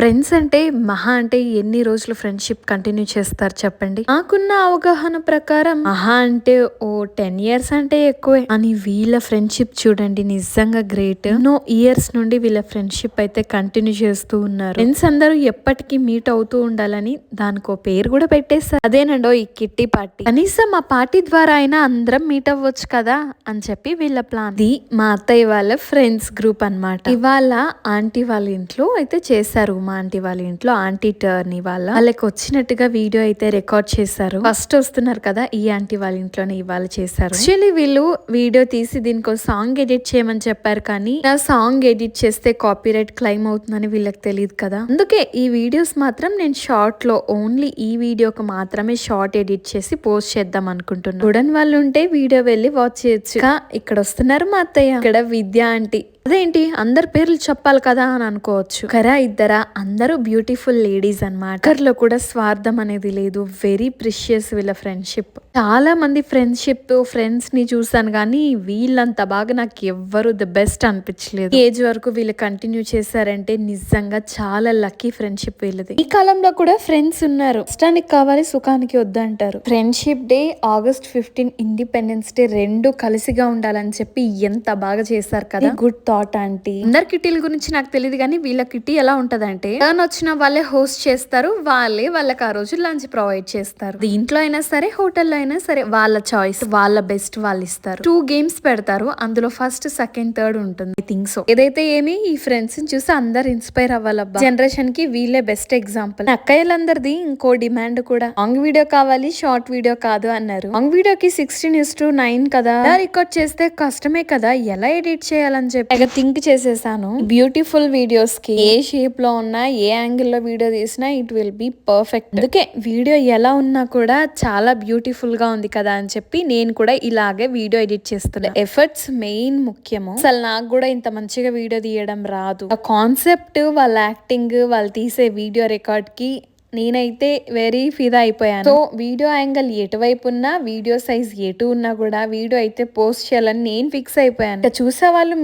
Friends అంటే మహా అంటే ఎన్ని రోజులు ఫ్రెండ్షిప్ కంటిన్యూ చేస్తారు చెప్పండి. నాకున్న అవగాహన ప్రకారం మహా అంటే ఓ 10 ఇయర్స్ అంటే ఎక్కువే అని వీళ్ళ ఫ్రెండ్షిప్ చూడండి నిజంగా గ్రేట్. ఎన్నో ఇయర్స్ నుండి వీళ్ళ ఫ్రెండ్షిప్ అయితే కంటిన్యూ చేస్తూ ఉన్నారు. ఫ్రెండ్స్ అందరూ ఎప్పటికీ మీట్ అవుతూ ఉండాలని దానికో పేరు కూడా పెట్టేస్తారు. అదేనండో ఈ కిట్టి పార్టీ. కనీసం ఆ పార్టీ ద్వారా అయినా అందరం మీట్ అవ్వచ్చు కదా అని చెప్పి వీళ్ళ ప్లాన్. ఇది మా అత్తయ్య వాళ్ళ ఫ్రెండ్స్ గ్రూప్ అన్నమాట. ఇవాళ ఆంటీ వాళ్ళ ఇంట్లో అయితే చేశారు. మా ఆంటీ వాళ్ళ ఇంట్లో ఆంటీ టర్న్ వాళ్ళకి వచ్చినట్టుగా వీడియో అయితే రికార్డ్ చేశారు. ఫస్ట్ వస్తున్నారు కదా ఈ ఆంటీ వాళ్ళ ఇంట్లోనే ఇవాళ చేశారు. యాక్చువల్లీ వీళ్ళు వీడియో తీసి దీనికి సాంగ్ ఎడిట్ చేయమని చెప్పారు, కానీ ఆ సాంగ్ ఎడిట్ చేస్తే కాపీరైట్ క్లెయిమ్ అవుతుందని వీళ్ళకి తెలియదు కదా. అందుకే ఈ వీడియోస్ మాత్రం నేను షార్ట్ లో ఓన్లీ ఈ వీడియోకి మాత్రమే షార్ట్ ఎడిట్ చేసి పోస్ట్ చేద్దాం అనుకుంటున్నాను. చూడని వాళ్ళు ఉంటే వీడియో వెళ్ళి వాచ్ చేయొచ్చు. ఇక్కడ వస్తున్నారు మా అత్తయ్య, ఇక్కడ విద్య ఆంటీ. అదేంటి అందరి పేర్లు చెప్పాలి కదా అని అనుకోవచ్చు. కరా ఇద్దరా అందరూ బ్యూటిఫుల్ లేడీస్ అన్నమాట. ఒకరిలో కూడా స్వార్థం అనేది లేదు. వెరీ ప్రిషియస్ వీళ్ళ ఫ్రెండ్షిప్. చాలా మంది ఫ్రెండ్స్ ని చూసాను, కానీ వీళ్ళంత బాగా నాకు ఎవ్వరు ద బెస్ట్ అనిపించలేదు. ఏజ్ వరకు వీళ్ళు కంటిన్యూ చేశారంటే నిజంగా చాలా లక్కీ ఫ్రెండ్షిప్ వీళ్ళది. ఈ కాలంలో కూడా ఫ్రెండ్స్ ఉన్నారు. ఇష్టానికి కావాలి సుఖానికి వద్దంటారు. Friendship day, August 15 independence day రెండు కలిసిగా ఉండాలని చెప్పి ఎంత బాగా చేశారు కదా. Good thought aunty. అందరి కిటీల గురించి నాకు తెలియదు, కానీ వీళ్ళ కిటీ ఎలా ఉంటదంటే టర్న్ వచ్చిన వాళ్ళే హోస్ట్ చేస్తారు, వాళ్ళకి ఆ రోజు లంచ్ ప్రొవైడ్ చేస్తారు. దీంట్లో అయినా సరే హోటల్లో అయినా సరే వాళ్ళ చాయిస్, వాళ్ళ బెస్ట్ వాళ్ళు ఇస్తారు. 2 గేమ్స్ పెడతారు, అందులో ఫస్ట్ సెకండ్ థర్డ్ ఉంటుంది. I think so. ఏదైతే ఏమి ఈ ఫ్రెండ్స్ చూసి అందరు ఇన్స్పైర్ అవ్వాలబ్బా. జనరేషన్ కి వీళ్ళే బెస్ట్ ఎగ్జాంపుల్. అక్కయ్యలందరిది ఇంకో డిమాండ్ కూడా, లాంగ్ వీడియో కావాలి షార్ట్ వీడియో కాదు అన్నారు. లాంగ్ వీడియోకి 16:9 కదా, రికార్డ్ చేస్తే కష్టమే కదా, ఎలా ఎడిట్ చేయాలని చెప్పి థింక్ చేసేసాను. బ్యూటిఫుల్ వీడియోస్ కి ఏ షేప్ లో ఉన్నా ఏ యాంగిల్ లో వీడియో తీసినా ఇట్ విల్ బి పర్ఫెక్ట్. అందుకే వీడియో ఎలా ఉన్నా కూడా చాలా బ్యూటిఫుల్ గా ఉంది కదా అని చెప్పి నేను కూడా ఇలాగే వీడియో ఎడిట్ చేస్తున్నా. ఎఫర్ట్స్ మెయిన్ ముఖ్యము. అసలు నాకు కూడా ఇంత మంచిగా వీడియో తీయడం రాదు. ఆ కాన్సెప్ట్, వాళ్ళ యాక్టింగ్, వాళ్ళు తీసే వీడియో రికార్డ్ కి నేనైతే వెరీ ఫిదా అయిపోయాను. సో వీడియో యాంగిల్ ఎటువైపు ఉన్నా, వీడియో సైజ్ ఎటు ఉన్నా కూడా వీడియో అయితే పోస్ట్ చేయాలని నేను ఫిక్స్ అయిపోయాను. ఇక చూసే వాళ్ళు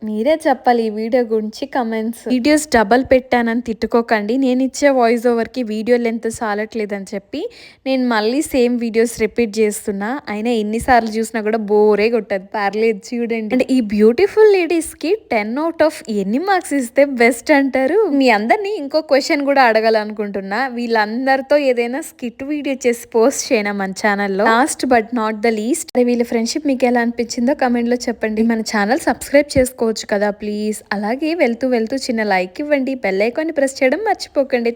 మీరే చెప్పాలి ఈ వీడియో గురించి కమెంట్స్. వీడియోస్ డబల్ పెట్టానని తిట్టుకోకండి. నేను ఇచ్చే వాయిస్ ఓవర్ కి వీడియో లెంత్ చాలట్లేదని చెప్పి నేను మళ్ళీ సేమ్ వీడియోస్ రిపీట్ చేస్తున్నా. అయినా ఎన్నిసార్లు చూసినా కూడా బోరే కొట్టదు. పర్లేదు చూడండి. అంటే ఈ బ్యూటిఫుల్ లేడీస్ కి 10 out of ఎన్ని మార్క్స్ ఇస్తే బెస్ట్ అంటారు? మీ అందరినీ ఇంకో క్వశ్చన్ కూడా అడగాలనుకుంటున్నా. వీళ్ళందరితో ఏదైనా స్కిట్ వీడియో చేసి పోస్ట్ చేయనా మన ఛానల్లో. Last but not the least, వీళ్ళ ఫ్రెండ్షిప్ మీకు ఎలా అనిపించిందో కమెంట్ లో చెప్పండి. మన ఛానల్ సబ్స్క్రైబ్ చేసుకోవచ్చు కదా ప్లీజ్. అలాగే వెళ్తూ చిన్న లైక్ ఇవ్వండి. బెల్ ఐకాన్ ని ప్రెస్ చేయడం మర్చిపోకండి.